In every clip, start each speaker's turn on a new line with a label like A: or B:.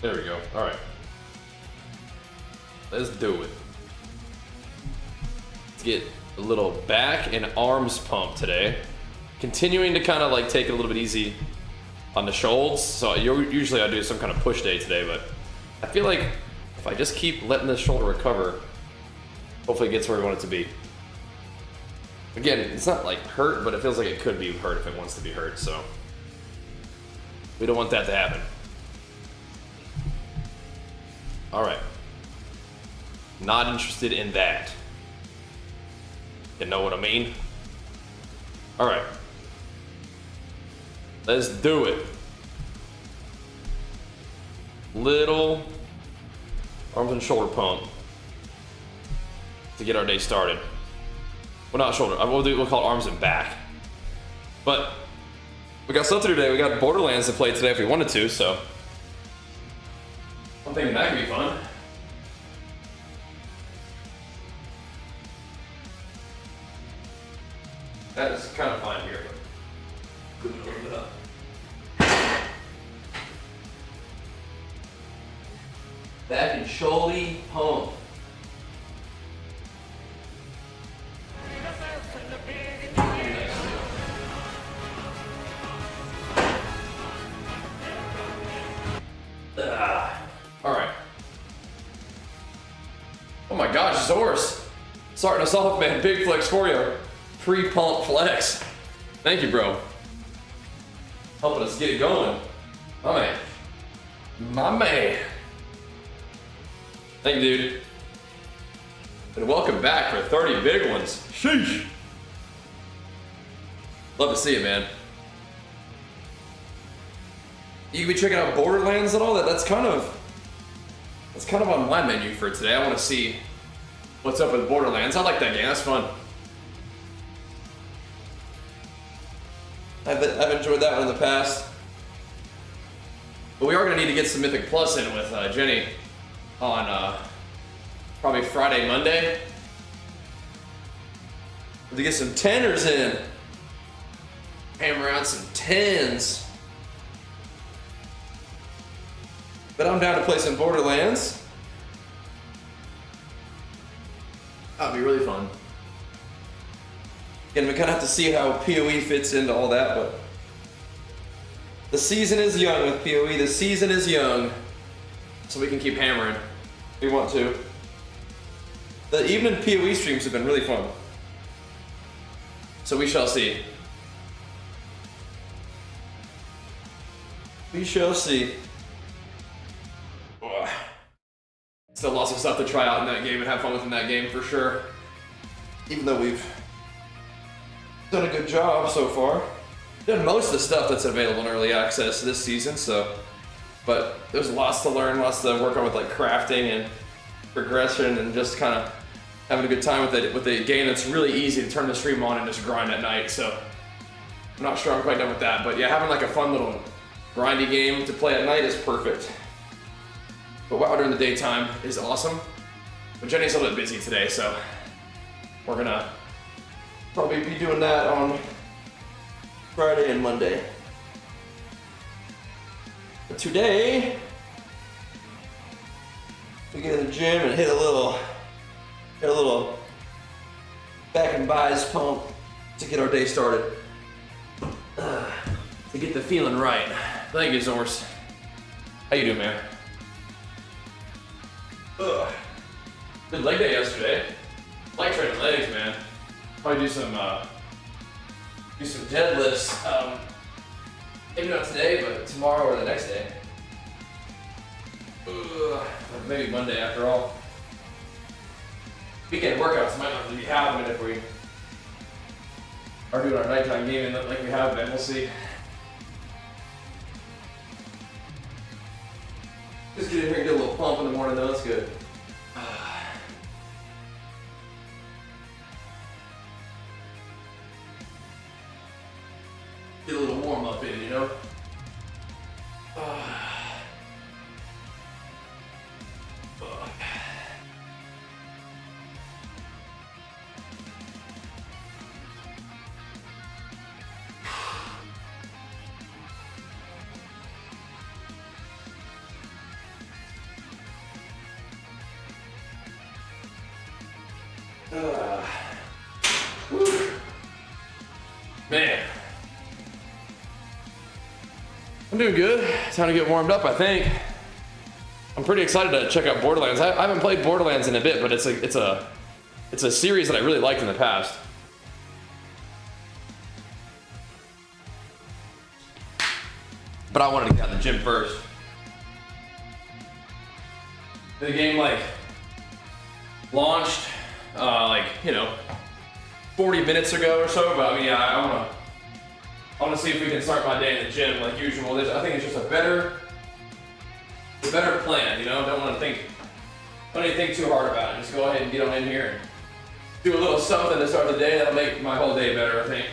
A: There we go. All right. Let's do it. Let's get a little back and arms pump today. Continuing to kind of like take it a little bit easy on the shoulders. So usually I do some kind of push day today, but I feel like if I just keep letting the shoulder recover, hopefully it gets where we want it to be. Again, it's not like hurt, but it feels like it could be hurt if it wants to be hurt, so we don't want that to happen. All right. Not interested in that. You know what I mean? All right. Let's do it. Little arms and shoulder pump to get our day started. Well, not shoulder. We'll call it arms and back. But we got stuff to do today. We got Borderlands to play today if we wanted to, so I'm thinking that could be fun. That is kind of fine here, but a little bit up. Back and shoulder pump. All right. Oh my gosh, Zors. Starting us off, man. Big flex for you. Pre-pump flex. Thank you, bro. Helping us get it going. My man. My man. Thank you, dude. And welcome back for 30 big ones. Sheesh. Love to see it, man. You can be checking out Borderlands and all that. That's kind of on my menu for today. I want to see what's up with Borderlands. I like that game. That's fun. I've enjoyed that one in the past. But we are going to need to get some Mythic Plus in with Jenny on probably Friday, Monday. To get some 10ers in. Hammer out some 10s. But I'm down to play some Borderlands. That'll be really fun. Again, we kind of have to see how PoE fits into all that, but the season is young with PoE. The season is young, so we can keep hammering if we want to. The evening PoE streams have been really fun, so we shall see. We shall see. Ugh. Still lots of stuff to try out in that game and have fun with in that game for sure. Even though we've done a good job so far. Done most of the stuff that's available in early access this season, so. But there's lots to learn, lots to work on with like crafting and progression and just kind of having a good time with it. With the game, it's really easy to turn the stream on and just grind at night, so. I'm not sure I'm quite done with that, but yeah, having like a fun little grindy game to play at night is perfect. But WoW during the daytime is awesome. But Jenny's a little bit busy today, so we're gonna probably be doing that on Friday and Monday. But today, we get in the gym and hit a little back and buys pump to get our day started. To get the feeling right. Thank you, Zors. How you doing, man? Ugh. Good leg day yesterday. Like training legs, man. Probably do some deadlifts. Maybe not today, but tomorrow or the next day. Ugh. Maybe Monday after all. Weekend workouts might not really be happening if we are doing our nighttime gaming like we have been. We'll see. Just get in here and get a little pump in the morning though, that's good. Get a little warm up in, you know? I'm doing good. Time to get warmed up, I think. I'm pretty excited to check out Borderlands. I haven't played Borderlands in a bit, but it's a series that I really liked in the past. But I wanted to get out of the gym first. The game like launched like, you know, 40 minutes ago or so, but I mean, yeah, I wanna see if we can start my day in the gym like usual. I think it's just a better plan, you know? Don't even think too hard about it. Just go ahead and get on in here and do a little something to start the day. That'll make my whole day better, I think.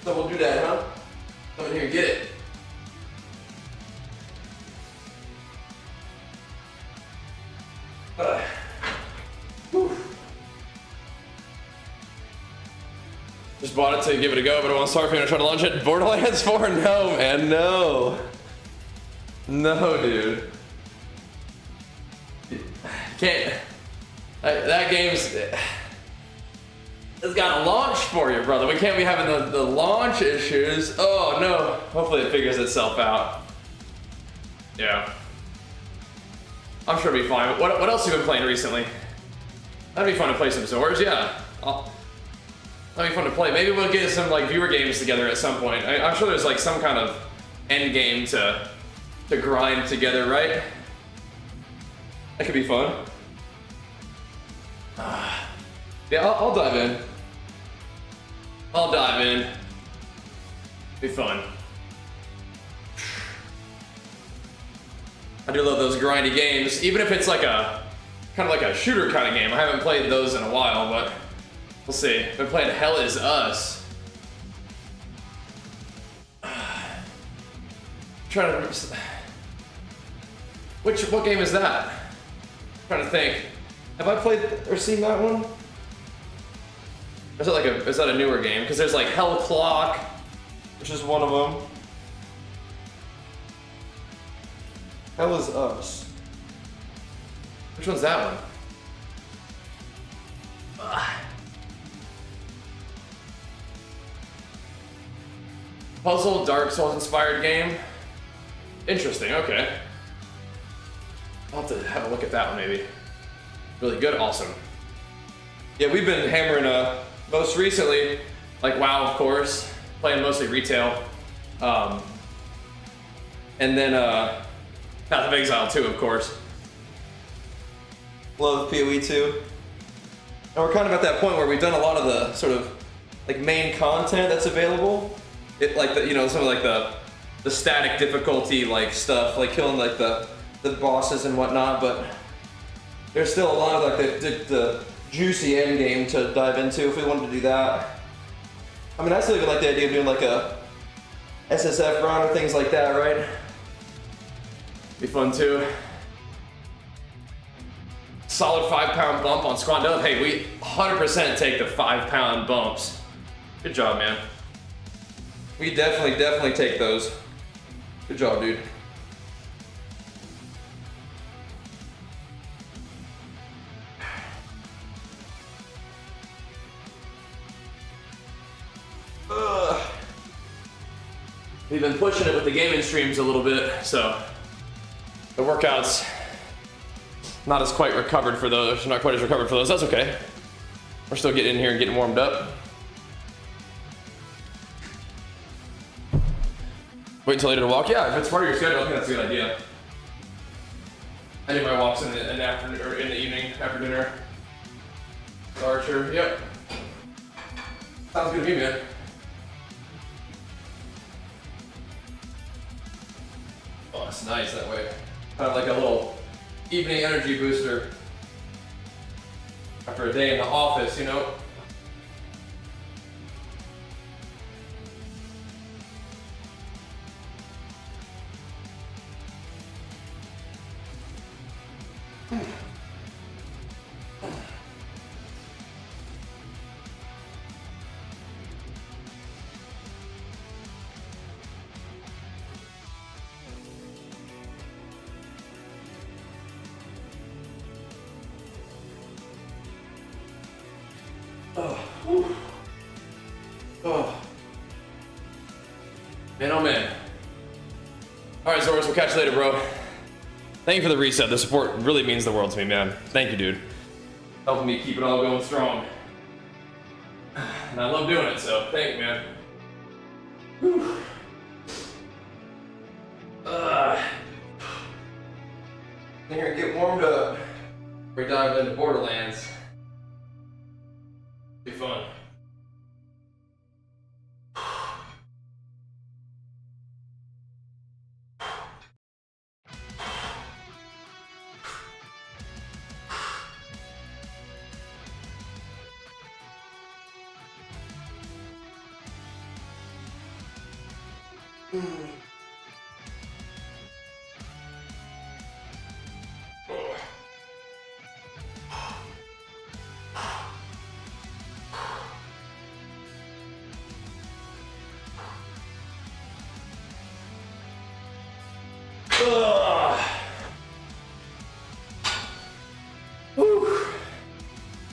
A: So we'll do that, huh? Come in here and get it. Just bought it to give it a go, but I want to start trying to launch it. Borderlands 4? No, man, no. No, dude. Can't. That game's... It's got a launch for you, brother. We can't be having the launch issues. Oh, no. Hopefully it figures itself out. Yeah. I'm sure it'll be fine. What else have you been playing recently? That'd be fun to play some Zors, yeah. That'd be fun to play. Maybe we'll get some like viewer games together at some point. I'm sure there's like some kind of end game to grind together, right? That could be fun. Yeah, I'll dive in. I'll dive in. Be fun. I do love those grindy games, even if it's like a kind of like a shooter kind of game. I haven't played those in a while, but we'll see. I've been playing Hell Is Us. Trying to remember. What game is that? Trying to think. Have I played or seen that one? Is that a newer game? Because there's like Hell Clock, which is one of them. Hell Is Us. Which one's that one? Puzzle, Dark Souls inspired game. Interesting, okay. I'll have to have a look at that one maybe. Really good, awesome. Yeah, we've been hammering most recently, like WoW, of course, playing mostly retail. And then Path of Exile 2, of course. Love PoE 2. And we're kind of at that point where we've done a lot of the sort of like main content that's available. It like the, you know, some of like the static difficulty like stuff, like killing like the bosses and whatnot, but there's still a lot of like the juicy end game to dive into if we wanted to do that. I mean, I still even like the idea of doing like a SSF run or things like that, right? Be fun too. Solid 5-pound bump on Squad Dove. Hey, we 100% take the 5-pound bumps. Good job, man. We definitely take those. Good job, dude. We've been pushing it with the gaming streams a little bit, so the workouts not as quite recovered for those, not quite as recovered for those. That's okay. We're still getting in here and getting warmed up. Wait until later to walk. Yeah, if it's part of your schedule, I think that's a good idea. I do my walks in the afternoon or in the evening after dinner. Archer, yep. Sounds good to me, man. Oh, it's nice that way. Kind of like a little evening energy booster after a day in the office, you know? Oh, whew. Oh. Man, oh man. All right, Zoras, we'll catch you later, bro. Thank you for the reset. The support really means the world to me, man. Thank you, dude. Helping me keep it all going strong. And I love doing it, so thank you, man. Whew. Here and get warmed up. We're diving into Borderlands. Be fun.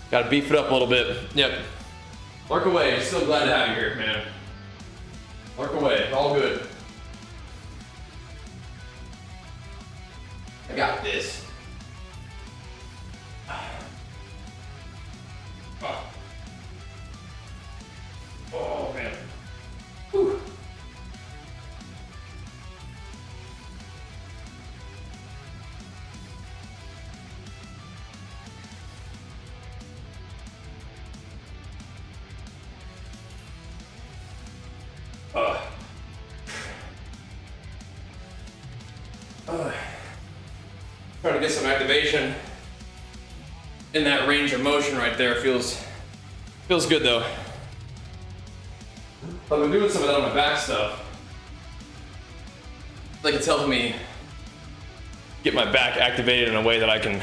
A: Gotta beef it up a little bit. Yep. Work away. Still glad to have you here, man. Work away. All good. I got this. Oh, man. Whew. Trying to get some activation in that range of motion right there. Feels good though. I've been doing some of that on my back stuff. Like it's helping me get my back activated in a way that I can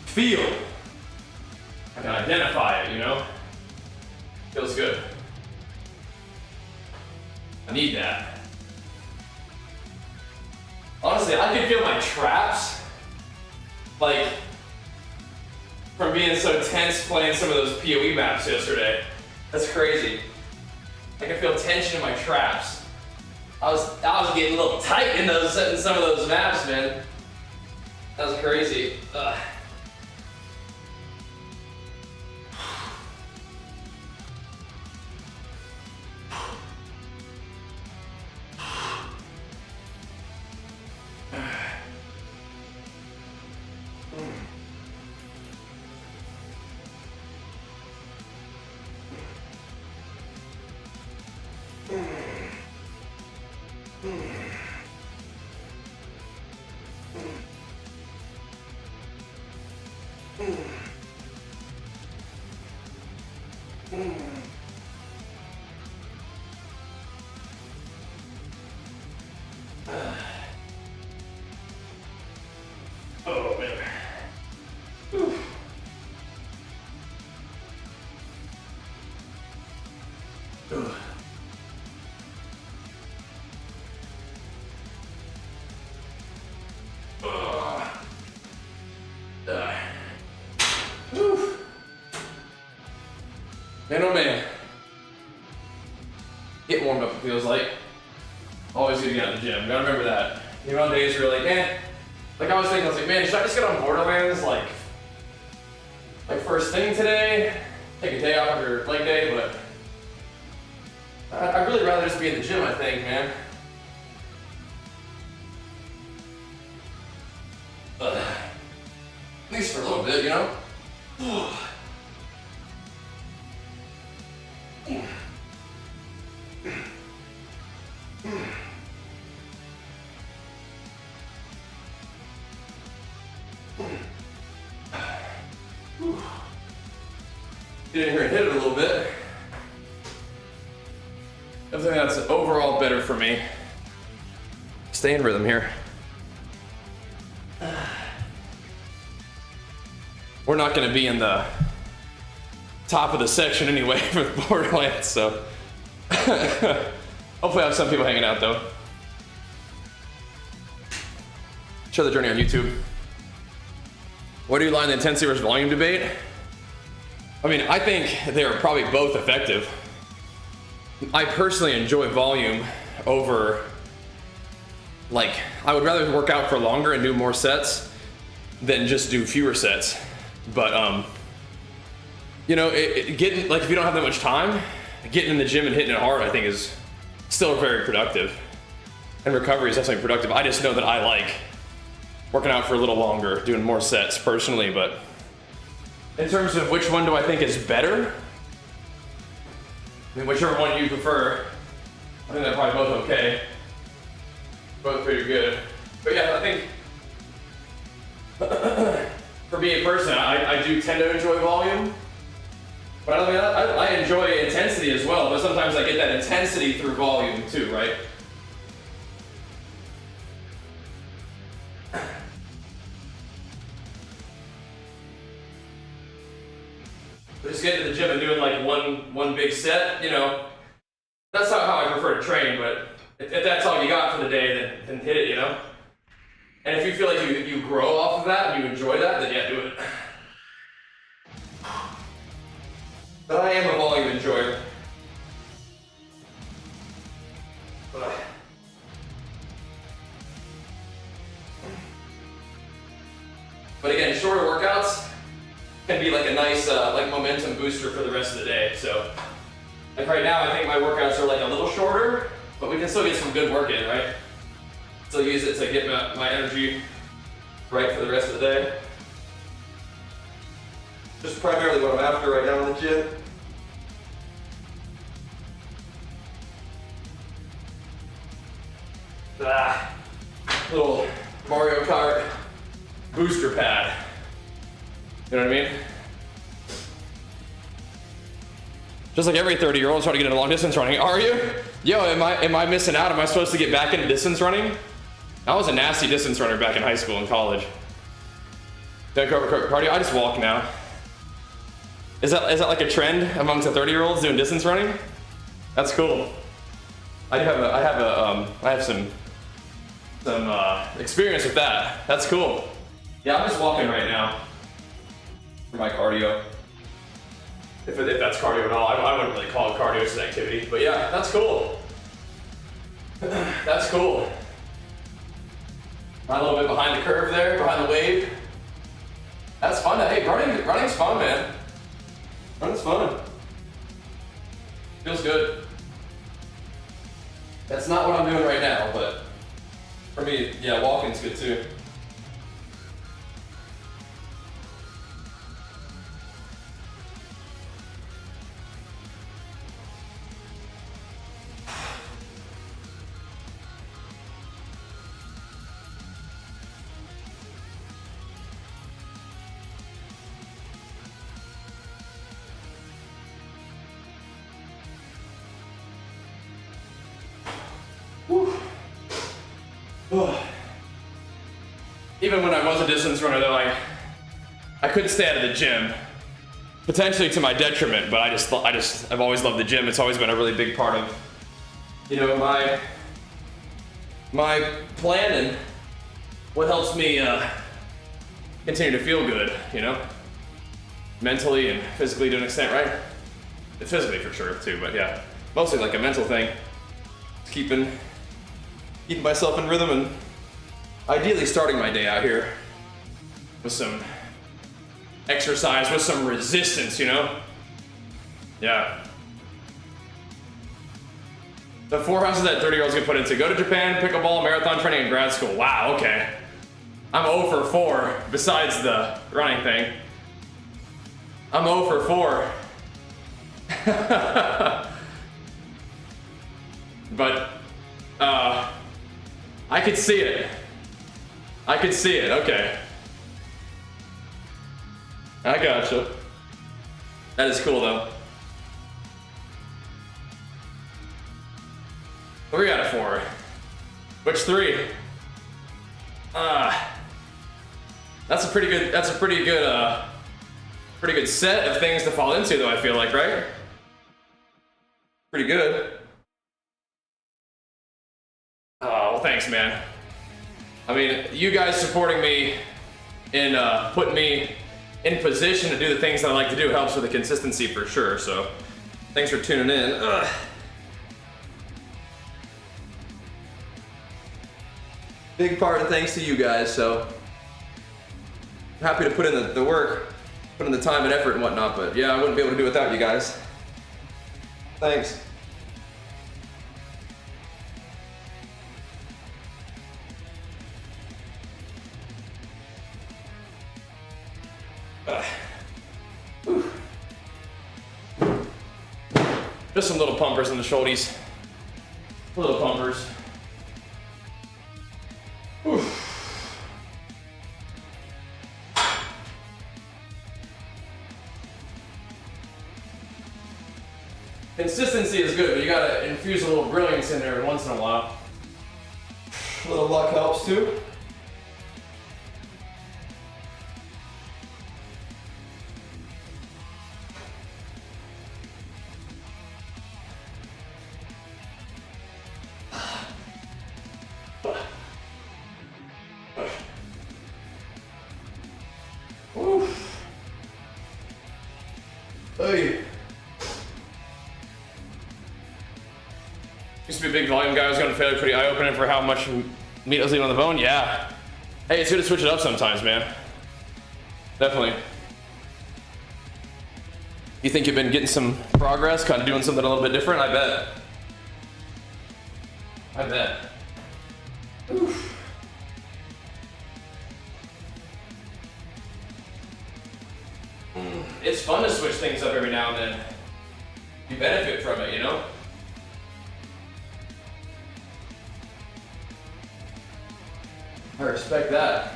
A: feel. I can identify it, you know? Feels good. I need that. Honestly, I can feel my traps, like, from being so tense playing some of those PoE maps yesterday. That's crazy. I can feel tension in my traps. I was getting a little tight in some of those maps, man. That was crazy. Ugh. Oh man. Whew. Ugh. Man, oh man. Get warmed up, it feels like. Always good to get out of the gym. Gotta remember that. You know, on days where you're like, eh. Like I was thinking, man, should I just get on Borderlands like first thing today? Take a day off after leg day, but I'd really rather just be in the gym, I think, man. At least for a little bit, you know? Get in here and hit it a little bit. I think that's overall better for me. Stay in rhythm here. We're not going to be in the top of the section anyway with Borderlands, so hopefully I have some people hanging out though. Share the journey on YouTube. Where do you lie in the intensity versus volume debate? I mean, I think they're probably both effective. I personally enjoy volume over, like, I would rather work out for longer and do more sets than just do fewer sets. But, you know, getting, like, if you don't have that much time, getting in the gym and hitting it hard, I think is still very productive. And recovery is definitely productive. I just know that I like working out for a little longer, doing more sets personally, but in terms of which one do I think is better, I mean, whichever one you prefer, I think they're probably both okay. Both pretty good. But yeah, I think for me personally, I do tend to enjoy volume. But I mean, I enjoy intensity as well, but sometimes I get that intensity through volume too, right? Just getting to the gym and doing like one big set, you know, that's not how I prefer to train, but if that's all you got for the day, then hit it, you know? And if you feel like you grow off of that and you enjoy that, then yeah, do it. But I am a volume enjoyer. But again, shorter workouts can be like a nice like momentum booster for the rest of the day. So like right now, I think my workouts are like a little shorter, but we can still get some good work in, right? Still use it to get my energy right for the rest of the day. Just primarily what I'm after right now in the gym. Little Mario Kart booster pad. You know what I mean? Just like every 30-year-old trying to get into long distance running. Are you? Yo, am I missing out? Am I supposed to get back into distance running? I was a nasty distance runner back in high school and college. Don't cover cardio. I just walk now. Is that like a trend amongst the 30-year-olds doing distance running? That's cool. I have some experience with that. That's cool. Yeah, I'm just walking right now for my cardio. If that's cardio at all, I wouldn't really call it cardio, it's an activity. But yeah, that's cool. That's cool. I'm a little bit behind the curve there, behind the wave. That's fun. Hey, running's fun, man. Running's fun. Feels good. That's not what I'm doing right now, but for me, yeah, walking's good too. Even when I was a distance runner though, I couldn't stay out of the gym. Potentially to my detriment, but I've always loved the gym. It's always been a really big part of, you know, my plan and what helps me continue to feel good, you know? Mentally and physically to an extent, right? Physically for sure too, but yeah. Mostly like a mental thing. Just keeping myself in rhythm and ideally starting my day out here with some exercise, with some resistance, you know? Yeah. The 4 houses that 30-year-olds get put into: go to Japan, pickleball, marathon training, and grad school. Wow, okay. I'm 0 for 4 besides the running thing. I'm 0 for 4. But, I could see it. I could see it, okay. I gotcha. That is cool though. 3 out of 4. Which 3? That's a pretty good set of things to fall into though, I feel like, right? Pretty good. Oh, well, thanks, man. I mean, you guys supporting me in putting me in position to do the things that I like to do helps with the consistency for sure. So thanks for tuning in. Ugh. Big part of thanks to you guys, so happy to put in the work, put in the time and effort and whatnot, but yeah, I wouldn't be able to do it without you guys. Thanks. Just some little pumpers in the shoulders. Little pumpers. Oof. Consistency is good, but you gotta infuse a little brilliance in there every once in a while. A little luck helps too. Hey. Used to be a big volume guy. I was going to failure pretty eye-opening for how much meat I was leaving on the bone. Yeah. Hey, it's good to switch it up sometimes, man. Definitely. You think you've been getting some progress, kind of doing something a little bit different? I bet. I bet. Oof. It's fun to switch things up every now and then. You benefit from it, you know? I respect that.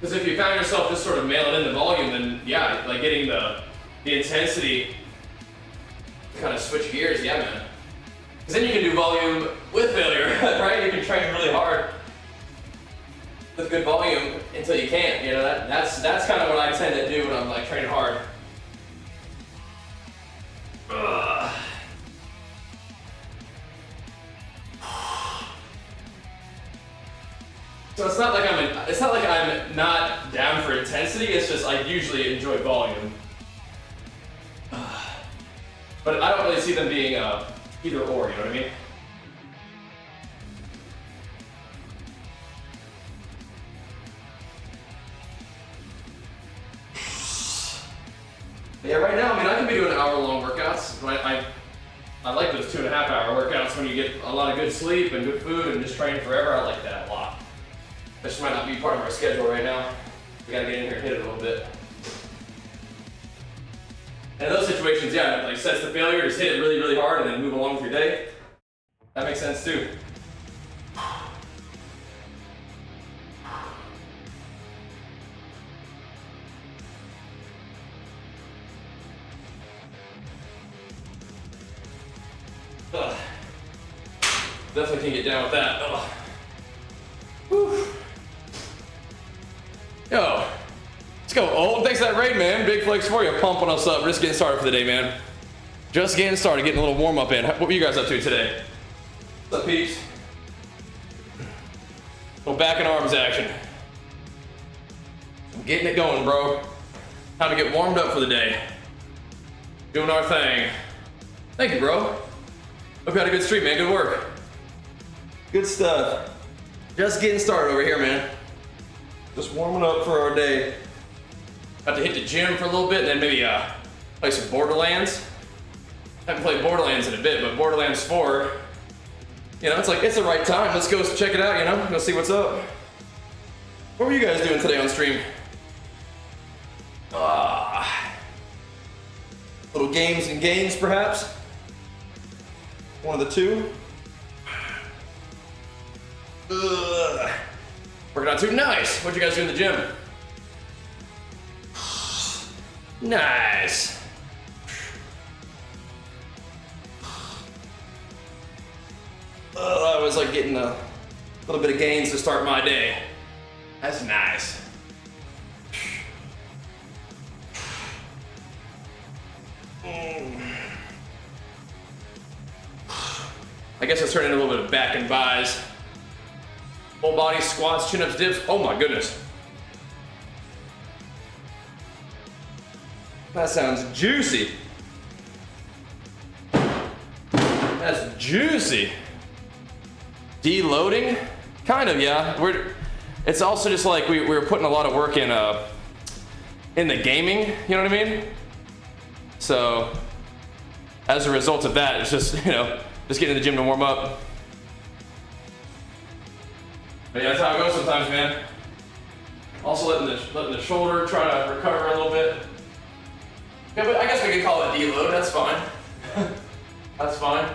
A: Because if you found yourself just sort of mailing in the volume, then yeah, like getting the intensity to kind of switch gears, yeah, man. Because then you can do volume with failure, right? You can train really hard with good volume until you can't. You know, that's kind of what I tend to do when I'm like training hard. Ugh. So it's not like I'm not down for intensity. It's just I usually enjoy volume, but I don't really see them being either or. You know what I mean? Yeah, right now, I mean, I can be doing hour-long workouts. I like those 2.5-hour workouts when you get a lot of good sleep and good food and just train forever. I like that a lot. That just might not be part of our schedule right now. We gotta get in here and hit it a little bit. And in those situations, yeah, like sets the failure, just hit it really, really hard and then move along with your day. That makes sense too. Ugh. Definitely can get down with that. Ugh. Whew. Yo, let's go, Old. Thanks for that raid, man. Big flex for you, pumping us up. Just getting started for the day, man. Just getting started, getting a little warm up in. What were you guys up to today? What's up, peeps? Little back and arms action. I'm getting it going, bro. Time to get warmed up for the day. Doing our thing. Thank you, bro. Hope you had a good stream, man. Good work. Good stuff. Just getting started over here, man. Just warming up for our day. About to hit the gym for a little bit and then maybe play some Borderlands. Haven't played Borderlands in a bit, but Borderlands 4, you know, it's like, it's the right time. Let's go check it out, you know? Go see what's up. What were you guys doing today on stream? Little games and games, perhaps? One of the two? Ugh. Working out too nice. What'd you guys do in the gym? Nice. I was like getting a little bit of gains to start my day. That's nice. I guess it's turning into a little bit of back and buys. Full body squats, chin-ups, dips. Oh my goodness. That sounds juicy. That's juicy. Deloading? Kind of, yeah. It's also just like we were putting a lot of work in the gaming, you know what I mean? So, as a result of that, it's just, you know, just getting in the gym to warm up. But yeah, that's how it goes sometimes, man. Also letting the shoulder try to recover a little bit. Yeah, but I guess we could call it deload, that's fine. That's fine.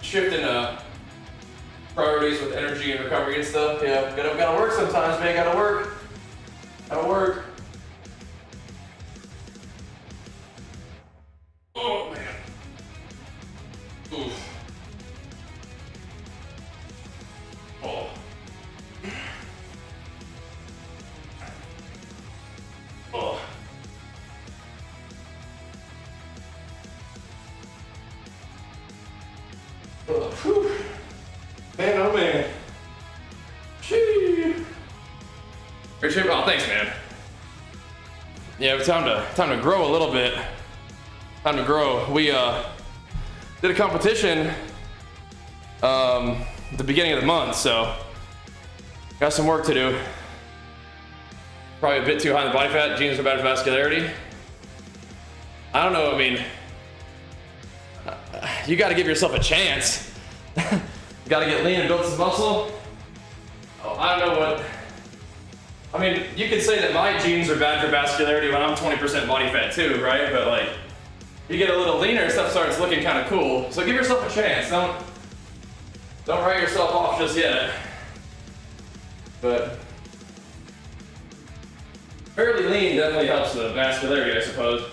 A: Shifting priorities with energy and recovery and stuff. Yeah, gotta work sometimes, man. Gotta work. Gotta work. Oh man. Oof. Oh. Oh. Oh. Whew. Man, oh man. Shee. Great shape. Oh, thanks, man. Yeah, time to grow a little bit. Time to grow. We did a competition at the beginning of the month, so got some work to do. Probably a bit too high in the body fat. Genes are bad for vascularity. I don't know. I mean, you got to give yourself a chance. You got to get lean and build some muscle. Oh, I don't know what. I mean, you could say that my genes are bad for vascularity when I'm 20% body fat too, right? But like, you get a little leaner, stuff starts looking kind of cool. So give yourself a chance. Don't write yourself off just yet. But fairly lean definitely helps the vascularity, I suppose.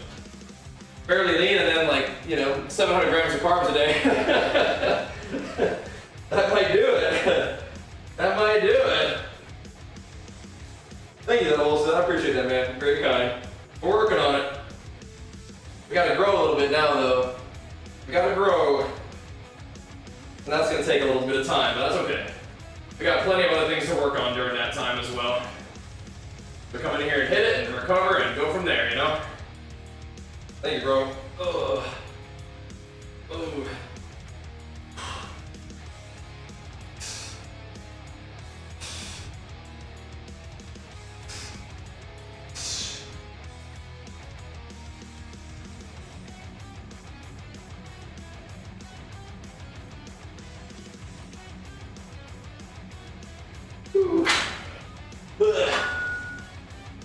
A: Fairly lean and then like, you know, 700 grams of carbs a day. That might do it. That might do it. Thank you, Olson. I appreciate that, man. Very kind. We're working on it. We gotta grow a little bit now, though. We gotta grow. And that's gonna take a little bit of time, but that's okay. We got plenty of other things to work on during that time as well. So come in here and hit it and recover and go from there, you know? Thank you, bro. Ugh. Ugh.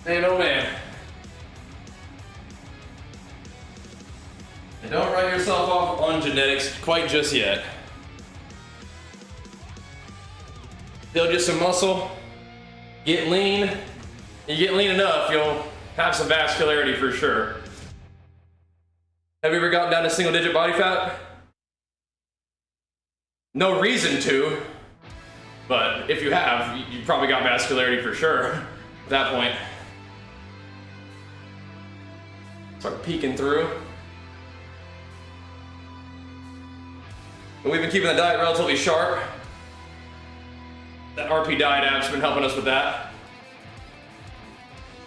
A: Man, oh man. And don't write yourself off on genetics quite just yet. Build just some muscle, get lean. You get lean enough, you'll have some vascularity for sure. Have you ever gotten down to single digit body fat? No reason to, but if you have, you probably got vascularity for sure at that point. Start peeking through. But we've been keeping the diet relatively sharp. That RP diet app's been helping us with that.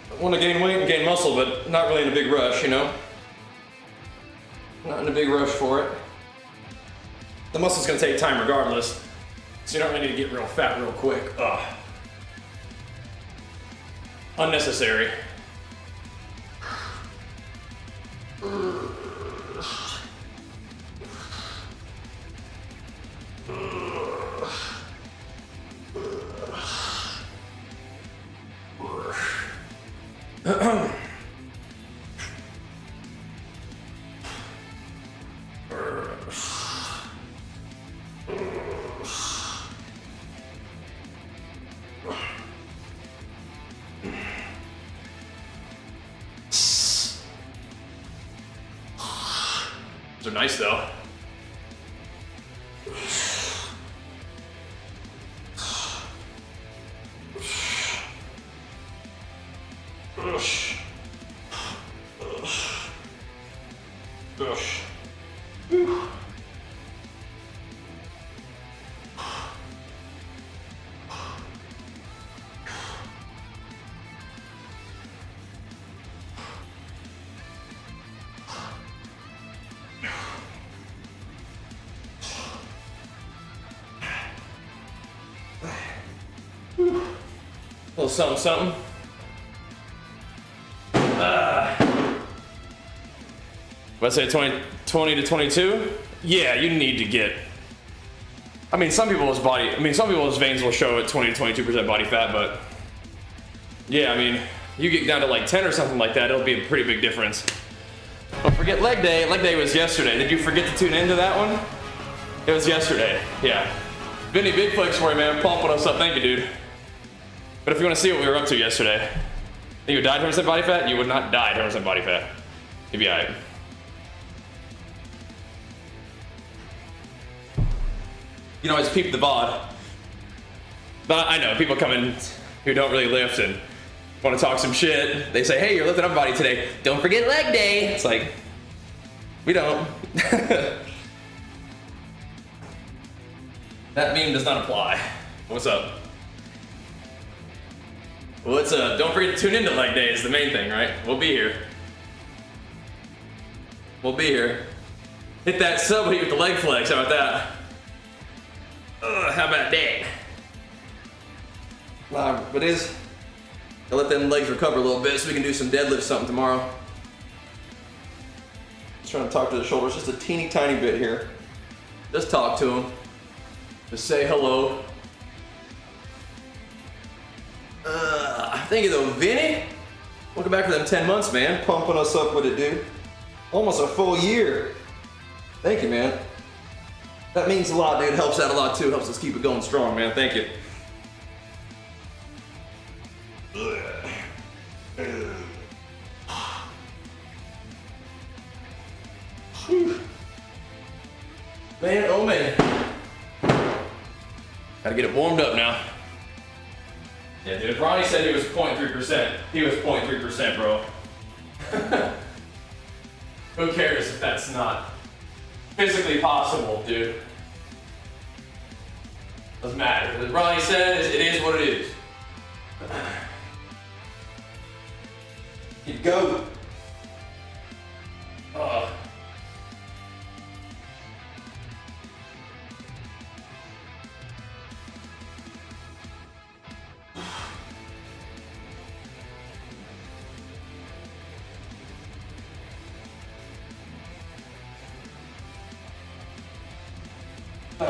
A: I want to gain weight and gain muscle, but not really in a big rush, you know? Not in a big rush for it. The muscle's gonna take time regardless, so you don't really need to get real fat real quick. Ugh. Unnecessary. They're nice though. little something, something. Let's say 20 to 22. Yeah, you need to get. I mean, some people's veins will show at 20 to 22% body fat, but yeah, I mean, you get down to like 10 or something like that, it'll be a pretty big difference. Don't forget leg day. Leg day was yesterday. Did you forget to tune into that one? It was yesterday. Yeah. Vinny, big flex for you, man. Pumping us up. Thank you, dude. But if you want to see what we were up to yesterday, you would die 10% body fat? You would not die 10% body fat. You'd be alright. You know, I just peep the VOD. But I know people come in who don't really lift and want to talk some shit. They say, hey, you're lifting up a body today. Don't forget leg day. It's like, we don't. That meme does not apply. What's up? What's up? Don't forget to tune into leg day is the main thing, right? We'll be here. We'll be here. Hit that sub with the leg flex. How about that? How about that? But I'll let them legs recover a little bit so we can do some deadlift something tomorrow. Just trying to talk to the shoulders just a teeny tiny bit here. Just talk to them. Just say hello. Thank you though, Vinny. Welcome back for them 10 months, man. Pumping us up with it, dude. Almost a full year. Thank you, man. That means a lot, dude. Helps out a lot too. Helps us keep it going strong, man. Thank you. Man, oh man. Gotta get it warmed up now. Yeah, dude, if Ronnie said he was 0.3%, he was 0.3%, bro. Who cares if that's not physically possible, dude? Doesn't matter. As Ronnie says, it is what it is. You go.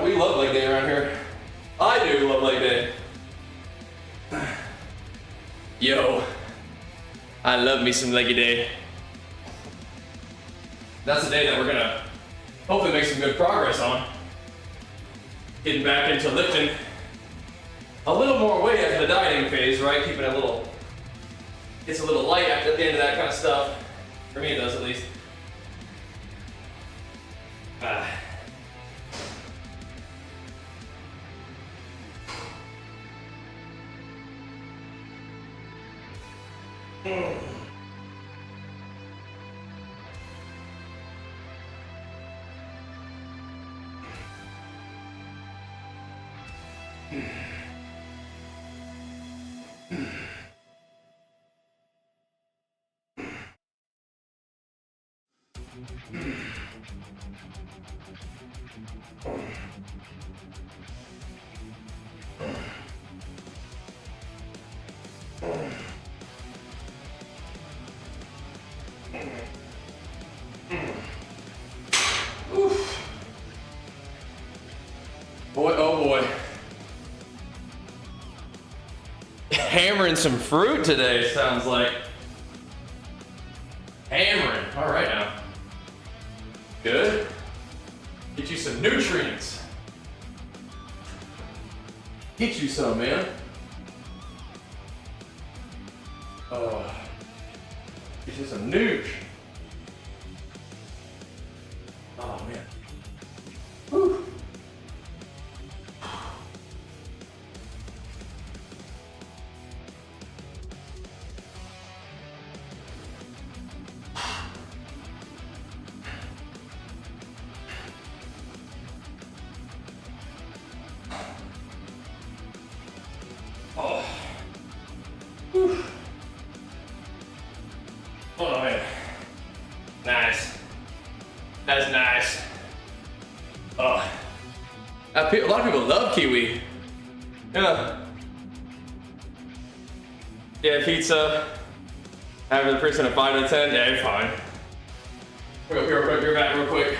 A: We love leg day around here. I do love leg day. Yo, I love me some leggy day. That's the day that we're gonna hopefully make some good progress on. Getting back into lifting a little more weight after the dieting phase, right? Keeping it a little, gets a little light at the end of that kind of stuff. For me it does at least. Boy, oh boy. Hammering some fruit today, sounds like. Hammering. All right now. Good. Get you some nutrients. Get you some, man. Get you some nooch. Oh man. Whew. Oh man. Nice. That's nice. Oh. A lot of people love kiwi. Yeah. Yeah, pizza. Average percent of 5 to 10. Yeah, you're fine. You're back real quick.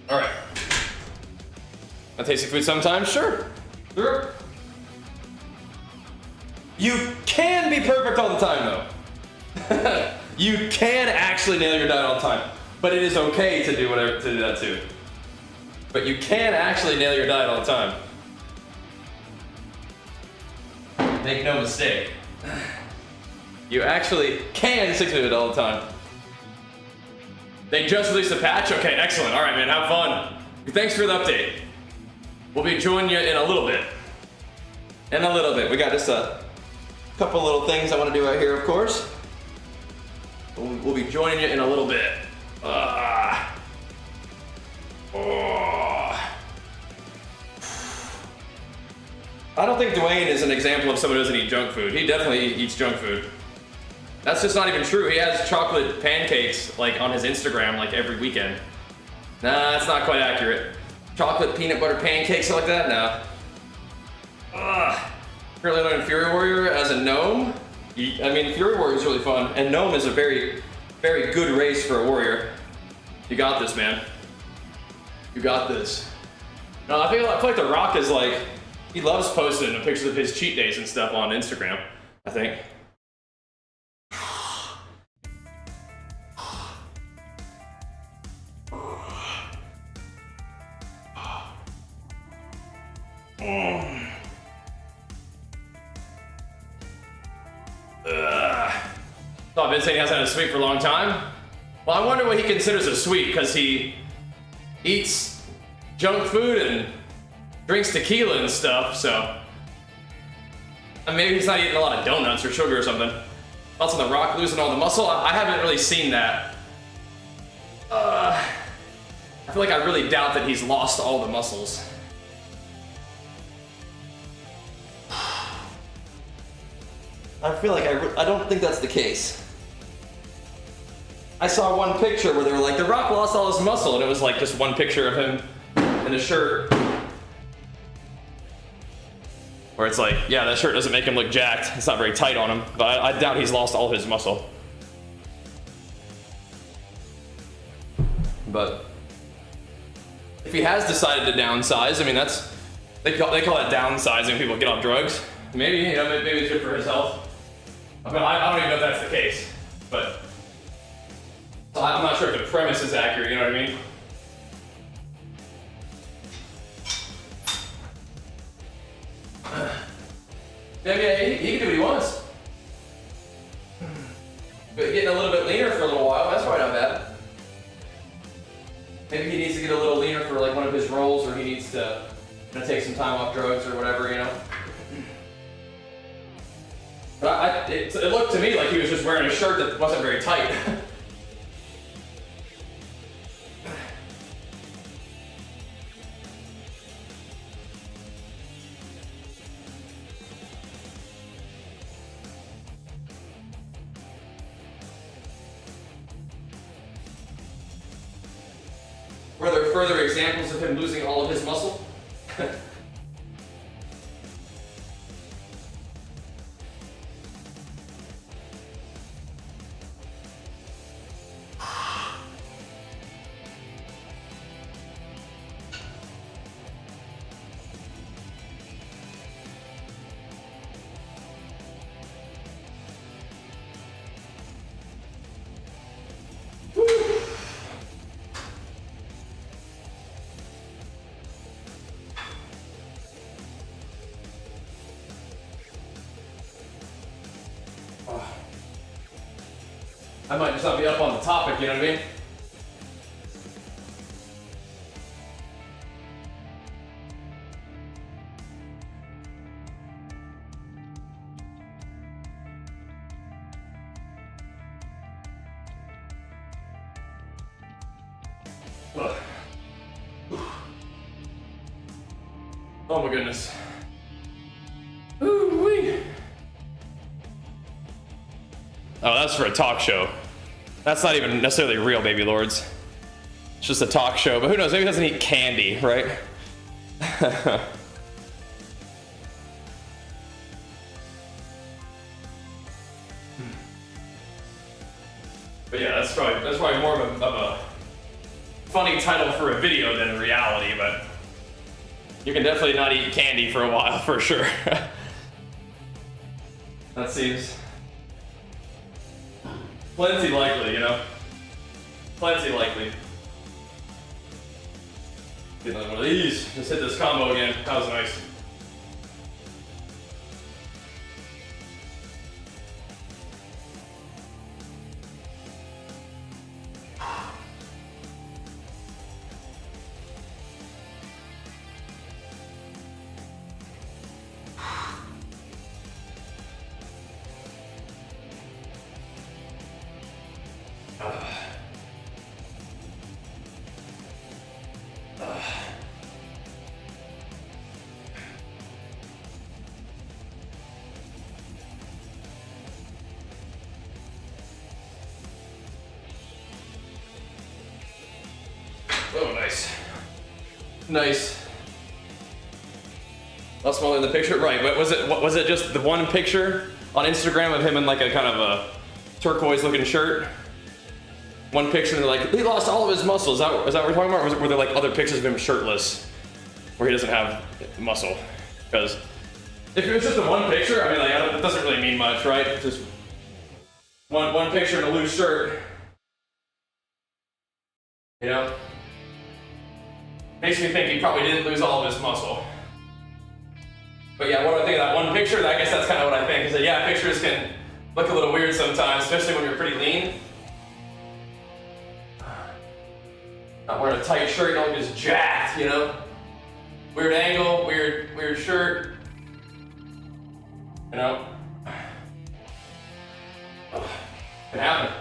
A: All right. A tasty food sometimes, sure. Sure. You can be perfect all the time, though. You can actually nail your diet all the time, but it is okay to do whatever to do that too. But you can actually nail your diet all the time. Make no mistake. You actually can stick to it all the time. They just released a patch? Okay, excellent. All right, man, have fun. Thanks for the update. We'll be joining you in a little bit. In a little bit. We got just a couple little things I want to do out here, of course. We'll be joining you in a little bit. I don't think Dwayne is an example of someone who doesn't eat junk food. He definitely eats junk food. That's just not even true. He has chocolate pancakes like on his Instagram like every weekend. Nah, that's not quite accurate. Chocolate peanut butter pancakes like that? Nah. Currently learning Fury Warrior as a gnome. I mean, Fury Warrior is really fun, and gnome is a very, very good race for a warrior. You got this, man. You got this. No, I feel like The Rock is like, he loves posting pictures of his cheat days and stuff on Instagram, I think. So I've been saying he hasn't had a sweet for a long time. Well, I wonder what he considers a sweet, because he eats junk food and drinks tequila and stuff, so. And maybe he's not eating a lot of donuts or sugar or something. Thoughts on The Rock losing all the muscle? I haven't really seen that. I feel like I really doubt that he's lost all the muscles. I feel like I don't think that's the case. I saw one picture where they were like, The Rock lost all his muscle, and it was like just one picture of him in a shirt. Where it's like, yeah, that shirt doesn't make him look jacked. It's not very tight on him, but I doubt he's lost all his muscle. But if he has decided to downsize, I mean, that's, they call it downsizing. People get off drugs. Maybe, you know, maybe it's good for his health. I mean, I don't even know if that's the case, but I'm not sure if the premise is accurate, you know what I mean? Yeah, he can do what he wants. But getting a little bit leaner for a little while, that's probably not bad. Maybe he needs to get a little leaner for like one of his roles, or he needs to, you know, take some time off drugs or whatever, you know? But it looked to me like he was just wearing a shirt that wasn't very tight. Were there further examples of him losing all of his muscle? I might just not be up on the topic, you know what I mean? Ugh. Oh my goodness. Ooh-wee. Oh, that's for a talk show. That's not even necessarily real, baby lords. It's just a talk show, but who knows? Maybe he doesn't eat candy, right? But yeah, that's probably more of a funny title for a video than reality, but you can definitely not eat candy for a while, for sure. That seems plenty likely, you know? Plenty likely. Get another one of these. Just hit this combo again. That was nice. Oh, nice. Nice. That's smaller in the picture, right? But was it just the one picture on Instagram of him in like a kind of a turquoise-looking shirt? One picture, and they're like, he lost all of his muscle. Is that what we're talking about? Or were there like other pictures of him shirtless, where he doesn't have muscle? Because if it was just the one picture, I mean, like, it doesn't really mean much, right? It's just one picture in a loose shirt. You know? Makes me think he probably didn't lose all of his muscle. But yeah, what do I think of that one picture? I guess that's kind of what I think. Is that yeah, pictures can look a little weird sometimes, especially when you're pretty lean. Not wearing a tight shirt, you don't look as jacked, you know? Weird angle, weird shirt. You know? Can happen.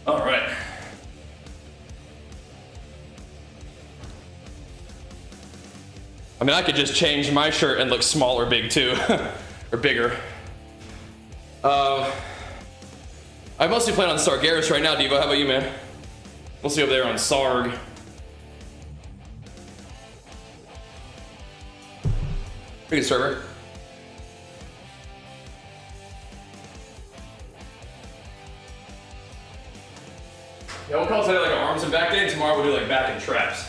A: All right. I mean, I could just change my shirt and look small or big too, or bigger. I mostly plan on Sargeras right now, Devo. How about you, man? Mostly over there on Sarg. Pretty good server. Yeah, we'll call today like an arms and back day, and tomorrow we'll do like back and traps.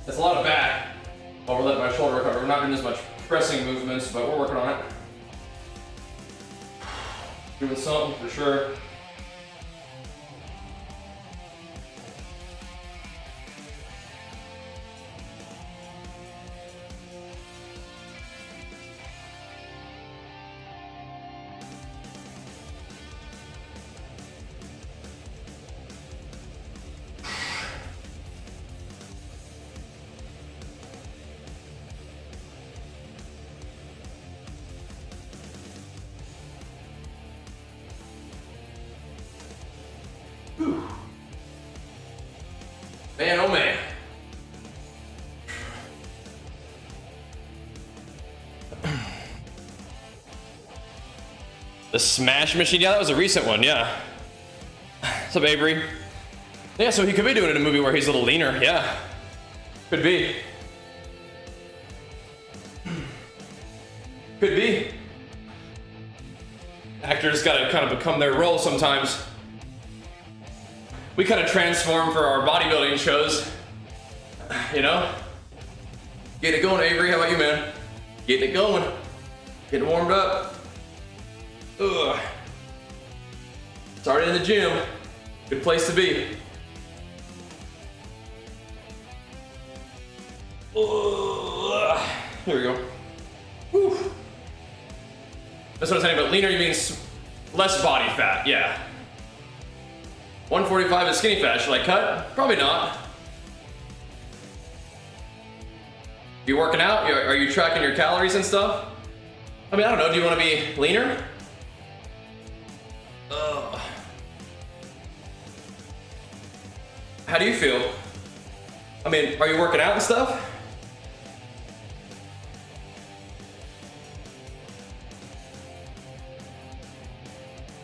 A: That's a lot of back, while we're letting my shoulder recover. We're not doing as much pressing movements, but we're working on it. Doing something for sure. Man, oh man. The Smash Machine, yeah, that was a recent one, yeah. What's up, Avery? Yeah, so he could be doing it in a movie where he's a little leaner, yeah. Could be. Could be. Actors gotta kind of become their role sometimes. We kind of transform for our bodybuilding shows, you know? Get it going, Avery, how about you, man? Getting it going. Getting warmed up. Ugh. Started in the gym. Good place to be. Ugh. Here we go. Whew. That's what I'm saying, but leaner, you mean less body fat, yeah. 145 is skinny fat. Should I cut? Probably not. You working out? Are you tracking your calories and stuff? I mean, I don't know. Do you want to be leaner? Ugh. How do you feel? I mean, are you working out and stuff?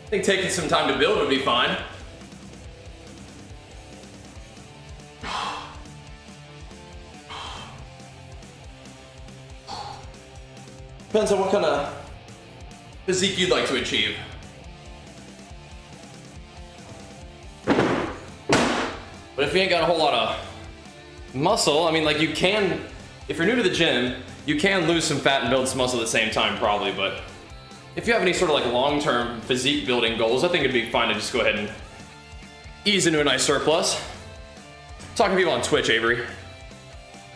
A: I think taking some time to build would be fine. Depends on what kind of physique you'd like to achieve. But if you ain't got a whole lot of muscle, I mean, like, you can, if you're new to the gym, you can lose some fat and build some muscle at the same time, probably, but if you have any sort of like long-term physique building goals, I think it'd be fine to just go ahead and ease into a nice surplus. Talking to people on Twitch, Avery.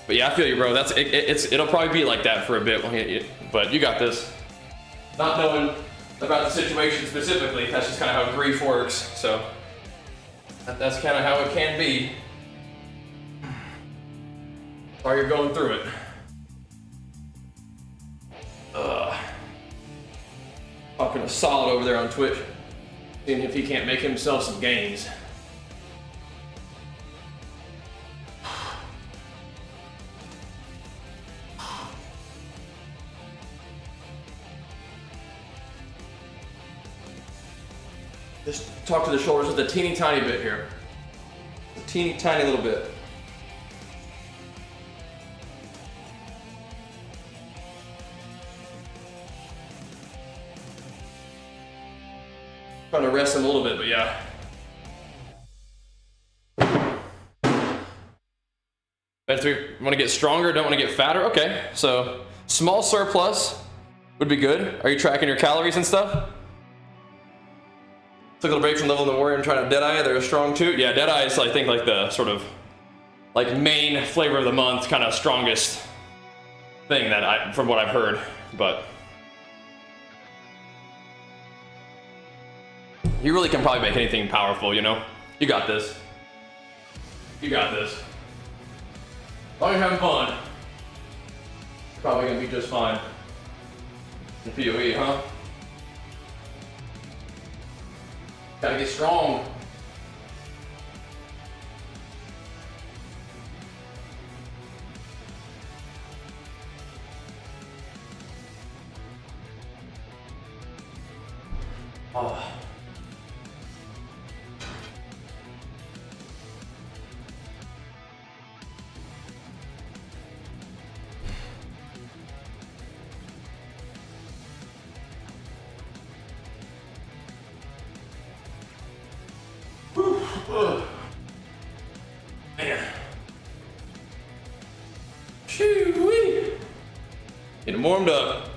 A: But yeah, I feel you, bro. It'll probably be like that for a bit, but you got this. Not knowing about the situation specifically, that's just kind of how grief works, so that's kind of how it can be. Sorry you're going through it. Talking to Solid over there on Twitch, seeing if he can't make himself some gains. Just talk to the shoulders just a teeny tiny bit here. A teeny tiny little bit. Trying to rest him a little bit, but yeah. But if you want to get stronger, don't want to get fatter, okay. So small surplus would be good. Are you tracking your calories and stuff? Took a little break from Level in the Warrior and trying to Deadeye. They're strong too. Yeah, Deadeye is, I think, like the sort of like main flavor of the month, kind of strongest thing that from what I've heard, but you really can probably make anything powerful, you know? You got this. You got this. As long as you're having fun, you're probably gonna be just fine. In PoE, huh? Gotta get strong. Oh. Man. Shoo-wee. Getting warmed up.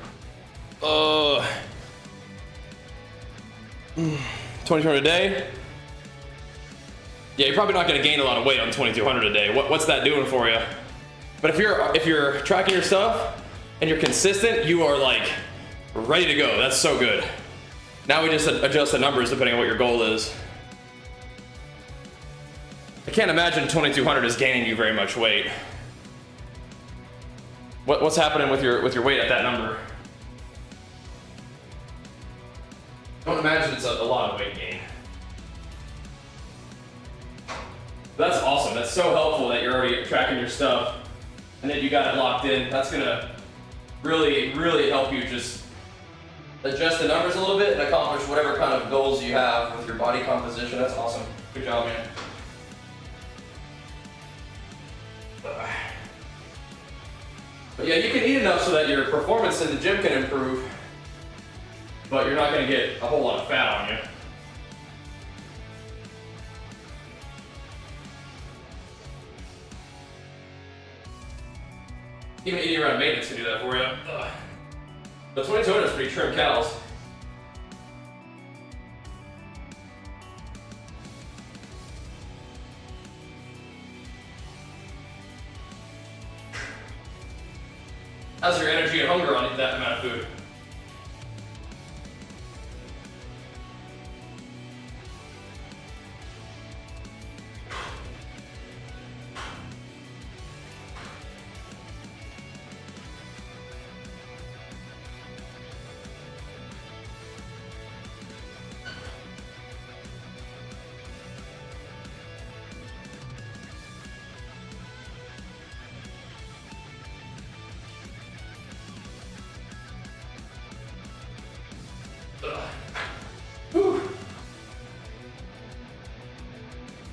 A: 2200 a day. Yeah, you're probably not going to gain a lot of weight on 2200 a day. What's that doing for you? But if you're tracking your stuff and you're consistent, you are like ready to go. That's so good. Now we just adjust the numbers depending on what your goal is. I can't imagine 2200 is gaining you very much weight. What's happening with your weight at that number? Don't imagine it's a lot of weight gain. That's awesome. That's so helpful that you're already tracking your stuff and then you got it locked in. That's gonna really, really help you just adjust the numbers a little bit and accomplish whatever kind of goals you have with your body composition. That's awesome. Good job, man. But yeah, you can eat enough so that your performance in the gym can improve, but you're not gonna get a whole lot of fat on you. Even eating around maintenance can do that for you. The 2200 is pretty trim cows. How's your energy and hunger on that amount of food?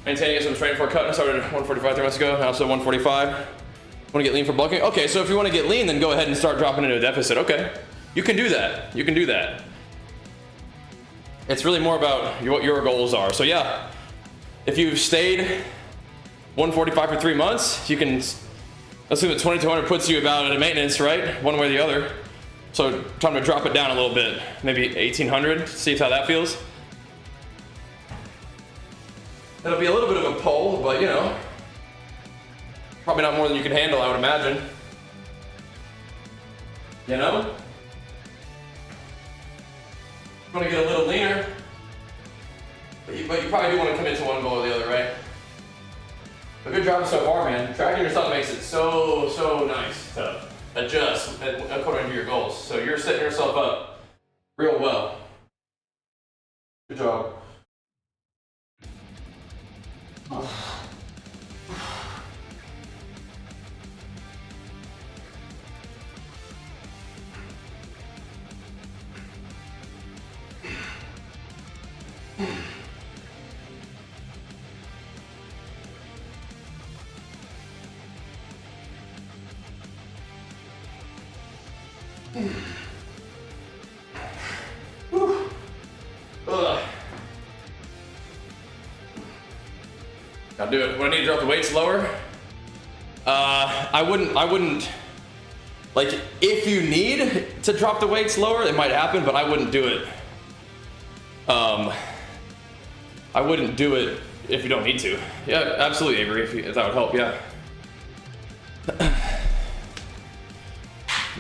A: Maintaining it, so I'm training for a cut. I started at 145 3 months ago. Now it's at 145. Want to get lean for bulking? Okay, so if you want to get lean, then go ahead and start dropping into a deficit. Okay, you can do that. You can do that. It's really more about what your goals are. So yeah, if you've stayed 145 for 3 months, you can assume that 2200 puts you about at a maintenance, right? One way or the other. So time to drop it down a little bit, maybe 1800. See how that feels. It'll be a little bit of a pull, but you know, probably not more than you can handle, I would imagine. You know? You want to get a little leaner, but you probably do want to commit to one goal or the other, right? But good job so far, man. Tracking yourself makes it so nice to adjust according to your goals. So you're setting yourself up real well. Good job. I'll do it. When I need to drop the weights lower, I wouldn't, like, if you need to drop the weights lower, it might happen, but I wouldn't do it. I wouldn't do it if you don't need to. Yeah, absolutely, Avery, if that would help, yeah.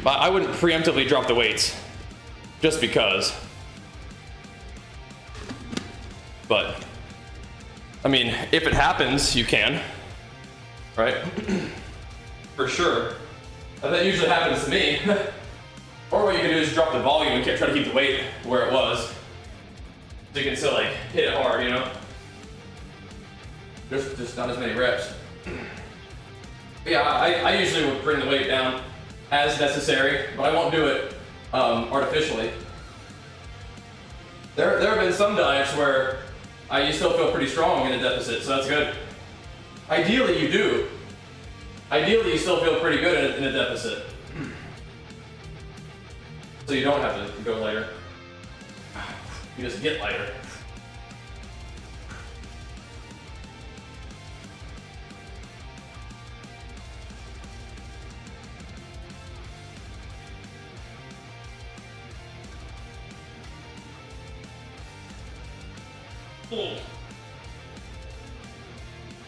A: But I wouldn't preemptively drop the weights, just because. But, I mean, if it happens, you can, right? For sure. That usually happens to me. Or what you can do is drop the volume and try to keep the weight where it was. So you can still like hit it hard, you know? There's just not as many reps. But yeah, I usually would bring the weight down as necessary, but I won't do it artificially. There have been some diets where you still feel pretty strong in a deficit, so that's good. Ideally, you do. Ideally, you still feel pretty good in a deficit. So you don't have to go lighter. You just get lighter.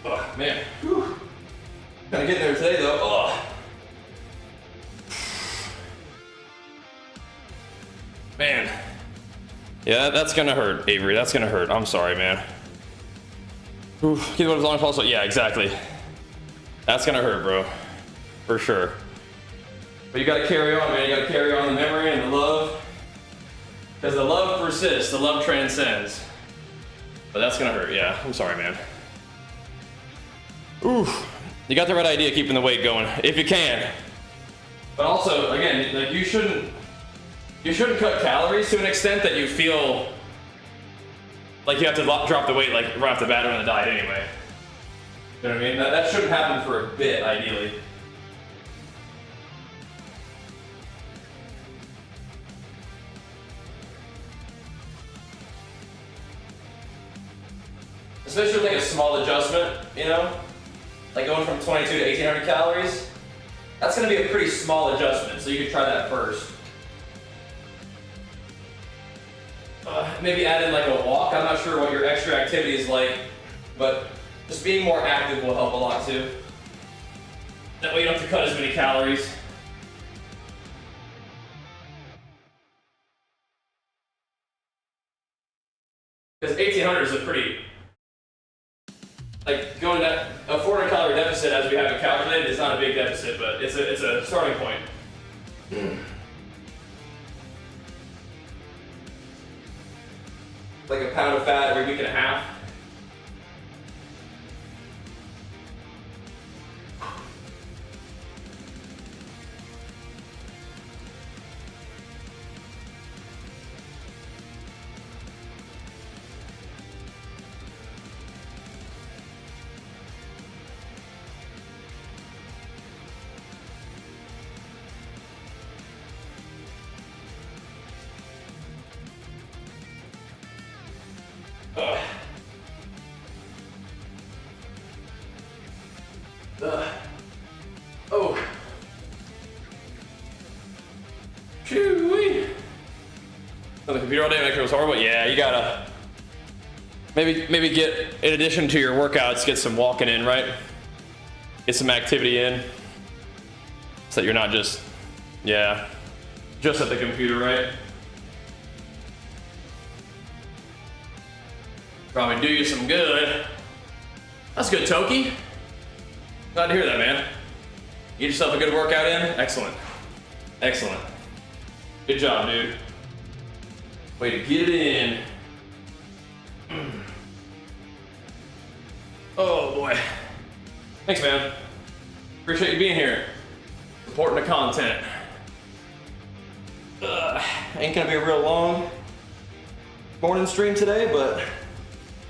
A: Oh, man. Whew. Gotta get there today, though. Oh. Man. Yeah, that's gonna hurt, Avery. That's gonna hurt. I'm sorry, man. Oof. Keep it as long as possible. Yeah, exactly. That's gonna hurt, bro. For sure. But you gotta carry on, man. You gotta carry on the memory and the love. Because the love persists. The love transcends. But that's gonna hurt. Yeah, I'm sorry, man. Oof. You got the right idea keeping the weight going, if you can. But also, again, like you shouldn't cut calories to an extent that you feel like you have to drop the weight like right off the bat on the diet anyway. You know what I mean? That shouldn't happen for a bit, ideally. Especially with like a small adjustment, you know? Like going from 22 to 1800 calories. That's gonna be a pretty small adjustment, so you could try that first. Maybe add in like a walk. I'm not sure what your extra activity is like, but just being more active will help a lot too. That way you don't have to cut as many calories. Because 1800 is a pretty, like going to a 400 calorie deficit as we have it calculated is not a big deficit, but it's a starting point. Like a pound of fat every week and a half. Oh. Shoo-wee. On the computer all day making it was horrible. Yeah, you gotta maybe get, in addition to your workouts, get some walking in, right? Get some activity in, so that you're not just at the computer, right? Probably do you some good. That's good, Toki. Glad to hear that, man. Get yourself a good workout in. Excellent. Excellent. Good job, dude. Way to get it in. Oh, boy. Thanks, man. Appreciate you being here. Supporting the content. Ain't gonna be a real long morning stream today, but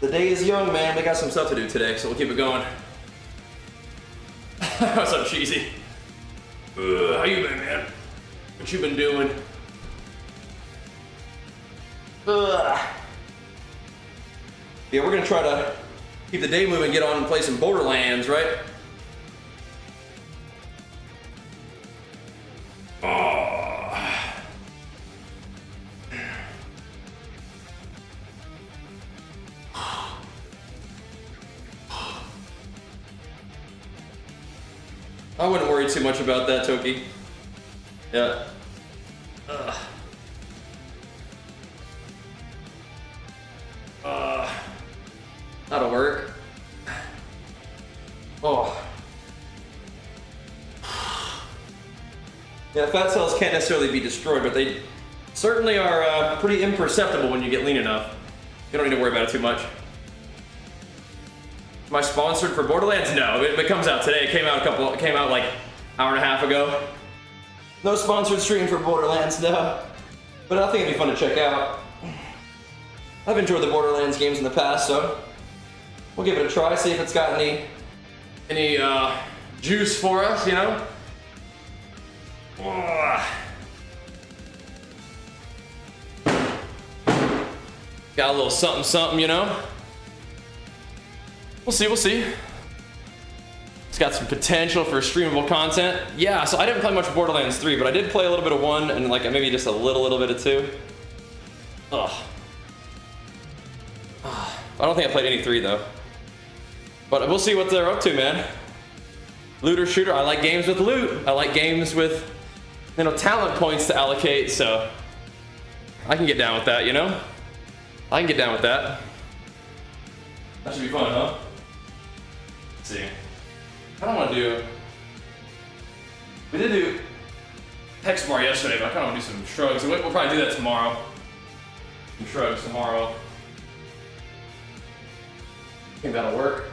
A: the day is young, man. We got some stuff to do today, so we'll keep it going. What's up, Cheesy? How you been, man? What you been doing? Yeah, we're gonna try to keep the day moving, get on and play some Borderlands, right? I wouldn't worry too much about that, Toki. Yeah. That'll work. Oh. Yeah, fat cells can't necessarily be destroyed, but they certainly are pretty imperceptible when you get lean enough. You don't need to worry about it too much. Am I sponsored for Borderlands? No, it comes out today. It came out like hour and a half ago. No sponsored stream for Borderlands, no. But I think it'd be fun to check out. I've enjoyed the Borderlands games in the past, so we'll give it a try, see if it's got any juice for us, you know? Got a little something something, you know? We'll see. It's got some potential for streamable content. Yeah, so I didn't play much of Borderlands 3, but I did play a little bit of 1 and like maybe just a little bit of 2. Ugh. I don't think I played any 3 though. But we'll see what they're up to, man. Looter shooter, I like games with loot. I like games with, you know, talent points to allocate, so I can get down with that, you know? I can get down with that. That should be fun, huh? Let's see. I don't want to do... We did do Hex Bar yesterday, but I kind of want to do some shrugs. We'll probably do that tomorrow. Some shrugs tomorrow. I think that'll work.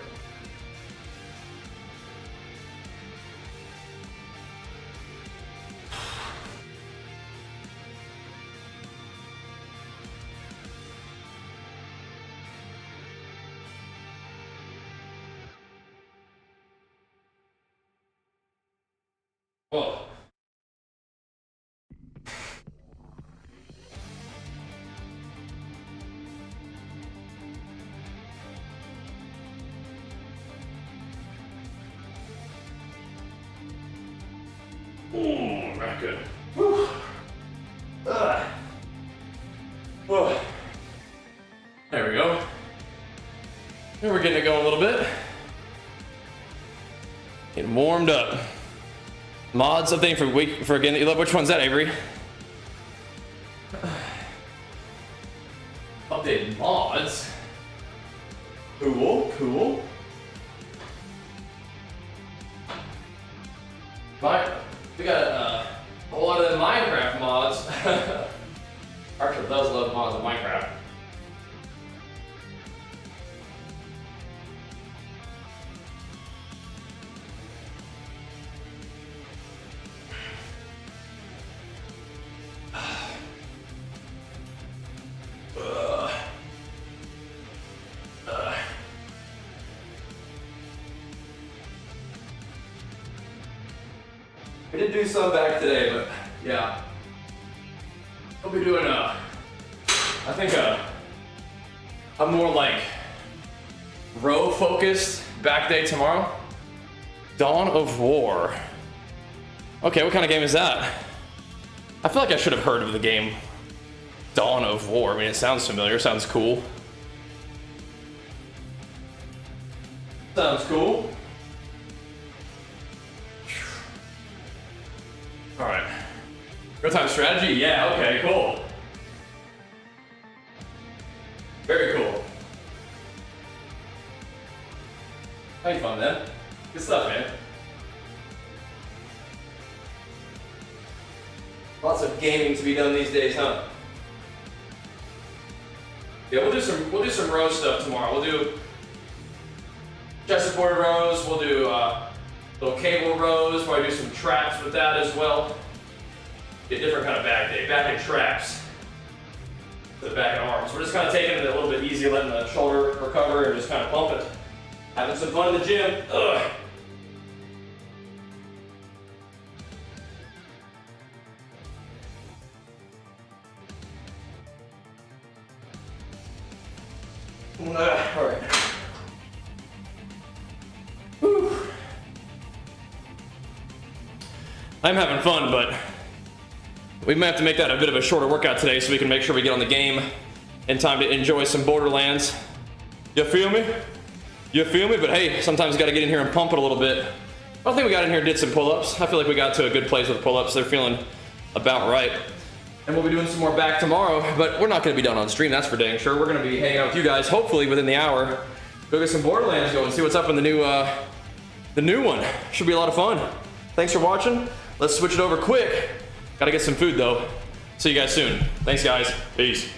A: Whoa. Ooh, not good. Whew. Whoa. There we go. And we're getting it going a little bit. Getting warmed up. Mods update for again. Which one's that, Avery? Updated mods. Cool, cool. We got a whole lot of the Minecraft mods. Archer does love mods of Minecraft. We did do some back today, but yeah. We'll be doing I think a more like row focused back day tomorrow. Dawn of War. Okay, what kind of game is that? I feel like I should have heard of the game Dawn of War. I mean, it sounds familiar, sounds cool. Sounds cool. All right. Real-time strategy? Yeah, okay, cool. Very cool. How you fun, man? Good stuff, man. Lots of gaming to be done these days, huh? Yeah, we'll do some row stuff tomorrow. We'll do chest supported rows. We'll do little cable rows. Probably do some traps with that as well. Be a different kind of back day. Back and traps. The back and arms. We're just kind of taking it a little bit easier, letting the shoulder recover and just kind of pump it. Having some fun in the gym. Ugh. All right. Whew. I'm having fun, but we might have to make that a bit of a shorter workout today so we can make sure we get on the game in time to enjoy some Borderlands. You feel me? You feel me? But hey, sometimes you gotta get in here and pump it a little bit. I don't think we got in here and did some pull-ups. I feel like we got to a good place with pull-ups. They're feeling about right. And we'll be doing some more back tomorrow, but we're not gonna be done on stream, that's for dang sure. We're gonna be hanging out with you guys, hopefully within the hour. Go get some Borderlands going, see what's up in the new one. Should be a lot of fun. Thanks for watching. Let's switch it over quick. Gotta get some food though. See you guys soon. Thanks guys. Peace.